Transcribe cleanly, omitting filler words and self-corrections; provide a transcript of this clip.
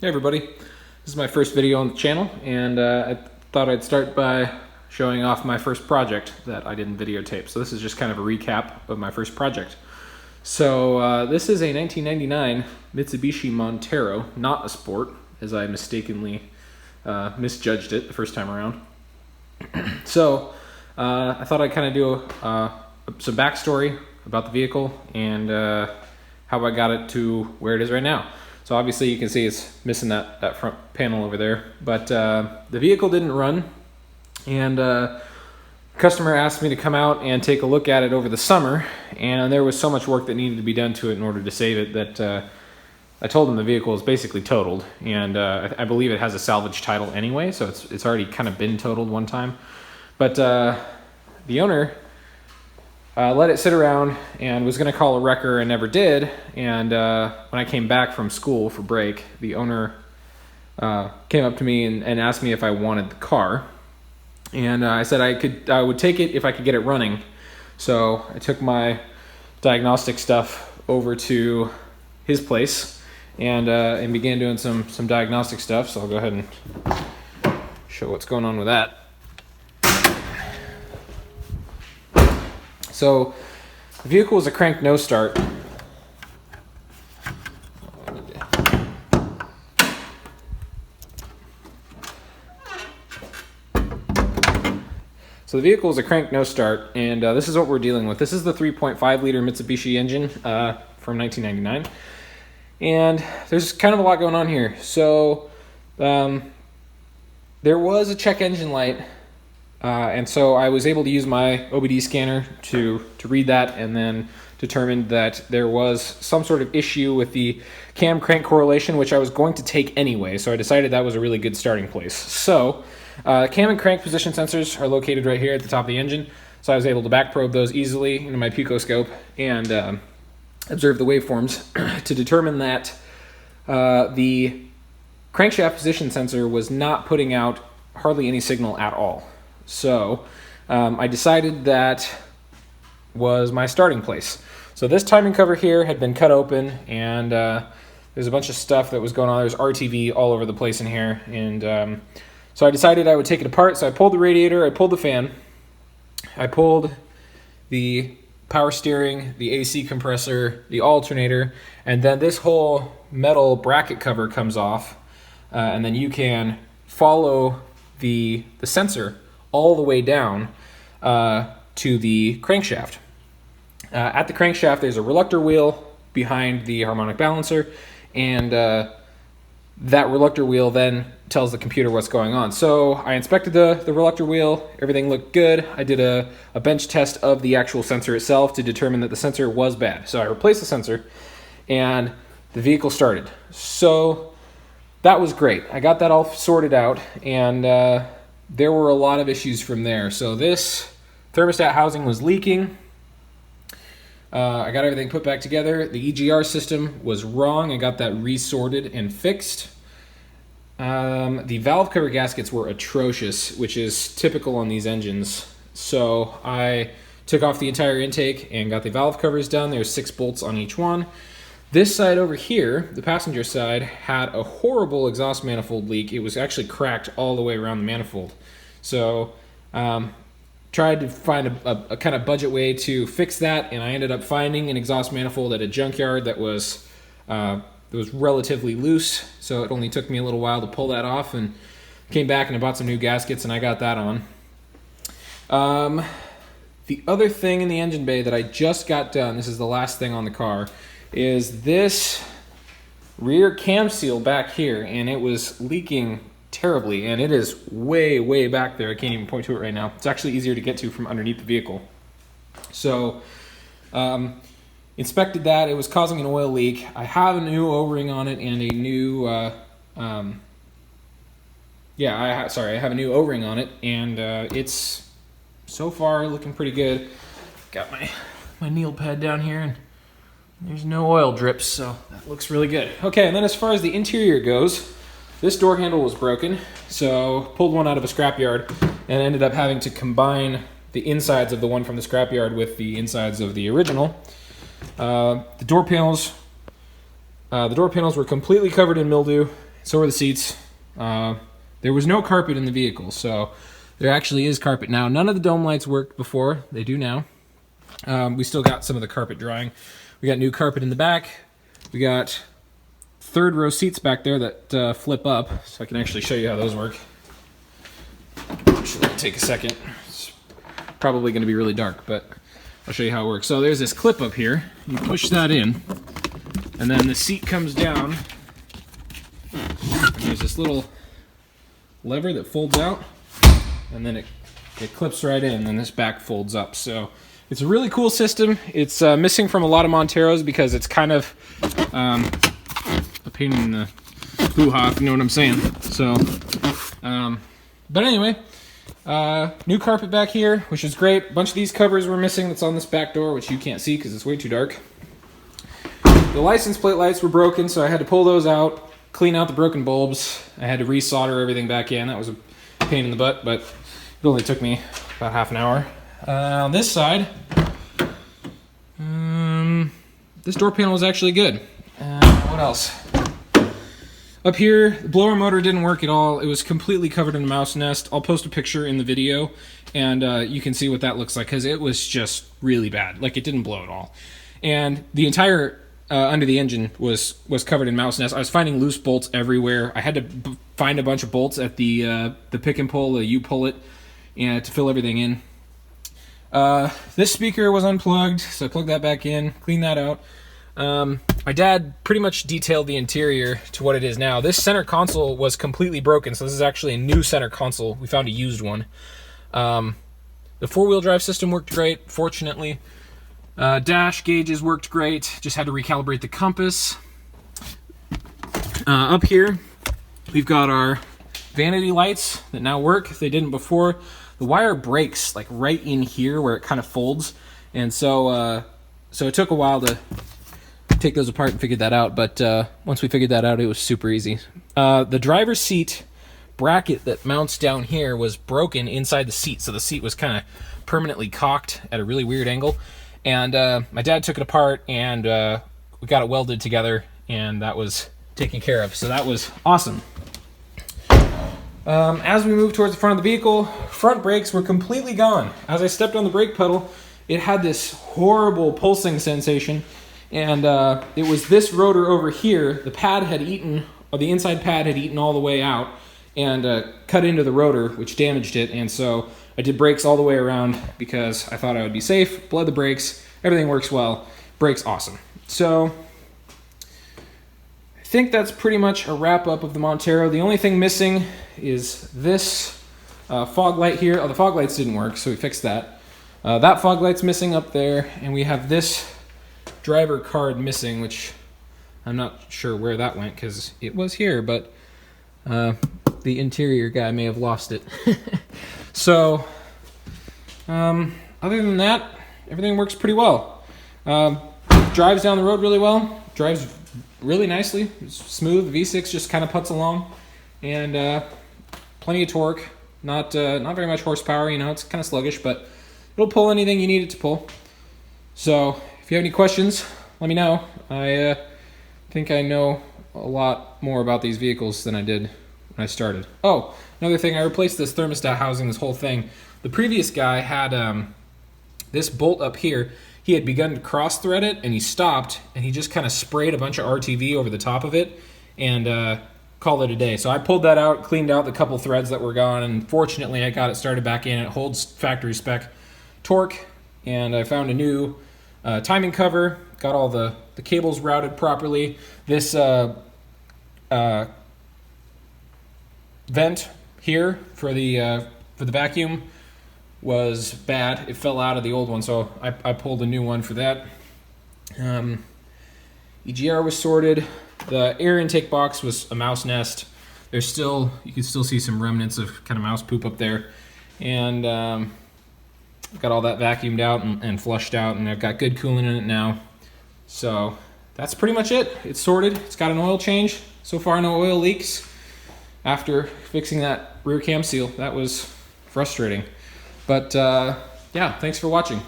Hey everybody, this is my first video on the channel, and I thought I'd start by showing off my first project that I didn't videotape. So this is just kind of a recap of my first project. So this is a 1999 Mitsubishi Montero, not a Sport, as I mistakenly misjudged it the first time around. So I thought I'd kind of do some backstory about the vehicle and how I got it to where it is right now. So obviously you can see it's missing that front panel over there, but the vehicle didn't run, and customer asked me to come out and take a look at it over the summer, and there was so much work that needed to be done to it in order to save it that I told him the vehicle is basically totaled, and I believe it has a salvage title anyway, so it's already kind of been totaled one time. But the owner let it sit around and was going to call a wrecker and never did. And when I came back from school for break, the owner came up to me and asked me if I wanted the car. And I said I would take it if I could get it running. So I took my diagnostic stuff over to his place and began doing some diagnostic stuff. So I'll go ahead and show what's going on with that. So the vehicle was a crank no start. So the vehicle is a crank no start, and this is what we're dealing with. This is the 3.5 liter Mitsubishi engine from 1999, and there's kind of a lot going on here. So there was a check engine light. And so I was able to use my OBD scanner to read that, and then determined that there was some sort of issue with the cam crank correlation, which I was going to take anyway. So I decided that was a really good starting place. So cam and crank position sensors are located right here at the top of the engine. So I was able to back probe those easily into my picoscope and observe the waveforms to determine that the crankshaft position sensor was not putting out hardly any signal at all. So I decided that was my starting place. So this timing cover here had been cut open, and there's a bunch of stuff that was going on. There's RTV all over the place in here, and so I decided I would take it apart. So I pulled the radiator, I pulled the fan, I pulled the power steering, the AC compressor, the alternator, and then this whole metal bracket cover comes off, and then you can follow the sensor all the way down to the crankshaft. At the crankshaft, there's a reluctor wheel behind the harmonic balancer, and that reluctor wheel then tells the computer what's going on. So I inspected the reluctor wheel, everything looked good. I did a bench test of the actual sensor itself to determine that the sensor was bad. So I replaced the sensor, and the vehicle started. So that was great. I got that all sorted out, and there were a lot of issues from there. So this thermostat housing was leaking. I got everything put back together. The EGR system was wrong. I got that resorted and fixed. The valve cover gaskets were atrocious, which is typical on these engines. So I took off the entire intake and got the valve covers done. There's 6 bolts on each one. This side over here, the passenger side, had a horrible exhaust manifold leak. It was actually cracked all the way around the manifold. So tried to find a kind of budget way to fix that, and I ended up finding an exhaust manifold at a junkyard that was relatively loose. So it only took me a little while to pull that off, and came back and I bought some new gaskets, and I got that on. The other thing in the engine bay that I just got done, this is the last thing on the car, is this rear cam seal back here, and it was leaking terribly, and it is way back there. I can't even point to it right now. It's actually easier to get to from underneath the vehicle. So inspected that. It was causing an oil leak. I have a new O-ring on it and a new I have a new O-ring on it, and it's so far looking pretty good. Got my kneel pad down here, and there's no oil drips, so that looks really good. Okay, and then as far as the interior goes, this door handle was broken, so pulled one out of a scrapyard and ended up having to combine the insides of the one from the scrapyard with the insides of the original. The door panels were completely covered in mildew, So are the seats. There was no carpet in the vehicle, so there actually is carpet now. None of the dome lights worked before. They do now. We still got some of the carpet drying. We got new carpet in the back. We got third row seats back there that flip up, so I can actually show you how those work. Actually, it'll take a second. It's probably going to be really dark, but I'll show you how it works. So there's this clip up here. You push that in, and then the seat comes down. And there's this little lever that folds out, and then it clips right in, and then this back folds up. So it's a really cool system. It's missing from a lot of Monteros because it's kind of a pain in the hoo-ha, if you know what I'm saying. So, but anyway, new carpet back here, which is great. A bunch of these covers were missing that's on this back door, which you can't see because it's way too dark. The license plate lights were broken, so I had to pull those out, clean out the broken bulbs. I had to resolder everything back in. That was a pain in the butt, but it only took me about half an hour. On this side, this door panel was actually good. What else? Up here, the blower motor didn't work at all. It was completely covered in a mouse nest. I'll post a picture in the video, and you can see what that looks like, because it was just really bad. Like, it didn't blow at all. And the entire under the engine was covered in mouse nests. I was finding loose bolts everywhere. I had to find a bunch of bolts at the pick and pull, the U-pull-it, and to fill everything in. This speaker was unplugged, so I plugged that back in, cleaned that out. My dad pretty much detailed the interior to what it is now. This center console was completely broken, so this is actually a new center console. We found a used one. The four-wheel drive system worked great, fortunately. Dash gauges worked great, just had to recalibrate the compass. Up here, we've got our vanity lights that now work. They didn't before. The wire breaks like right in here where it kind of folds, and so it took a while to take those apart and figure that out, but once we figured that out, it was super easy. The driver's seat bracket that mounts down here was broken inside the seat, so the seat was kind of permanently cocked at a really weird angle, and my dad took it apart, and we got it welded together, and that was taken care of, so that was awesome. As we moved towards the front of the vehicle, front brakes were completely gone. As I stepped on the brake pedal, it had this horrible pulsing sensation, and it was this rotor over here. The pad had eaten, or the inside pad had eaten all the way out and cut into the rotor, which damaged it, and so I did brakes all the way around because I thought I would be safe, bled the brakes, everything works well, brakes awesome. So I think that's pretty much a wrap-up of the Montero. The only thing missing is this fog light here. Oh, the fog lights didn't work, so we fixed that. That fog light's missing up there, and we have this driver card missing, which I'm not sure where that went because it was here, but the interior guy may have lost it. So, other than that, everything works pretty well. Drives down the road really well, drives really nicely, it's smooth. The V6 just kind of puts along, and plenty of torque. Not very much horsepower, you know, it's kind of sluggish, but it'll pull anything you need it to pull. So if you have any questions, let me know. I think I know a lot more about these vehicles than I did when I started. Oh, another thing, I replaced this thermostat housing, this whole thing. The previous guy had this bolt up here. He had begun to cross thread it, and he stopped, and he just kind of sprayed a bunch of RTV over the top of it, and called it a day. So I pulled that out, cleaned out the couple threads that were gone, and fortunately I got it started back in. It holds factory spec torque, and I found a new timing cover, got all the cables routed properly. This vent here for the vacuum was bad. It fell out of the old one, so I pulled a new one for that. EGR was sorted. The air intake box was a mouse nest. There's still, you can still see some remnants of kind of mouse poop up there. And got all that vacuumed out and flushed out, and I've got good coolant in it now. So that's pretty much it. It's sorted. It's got an oil change. So far, no oil leaks after fixing that rear cam seal. That was frustrating. But yeah, thanks for watching.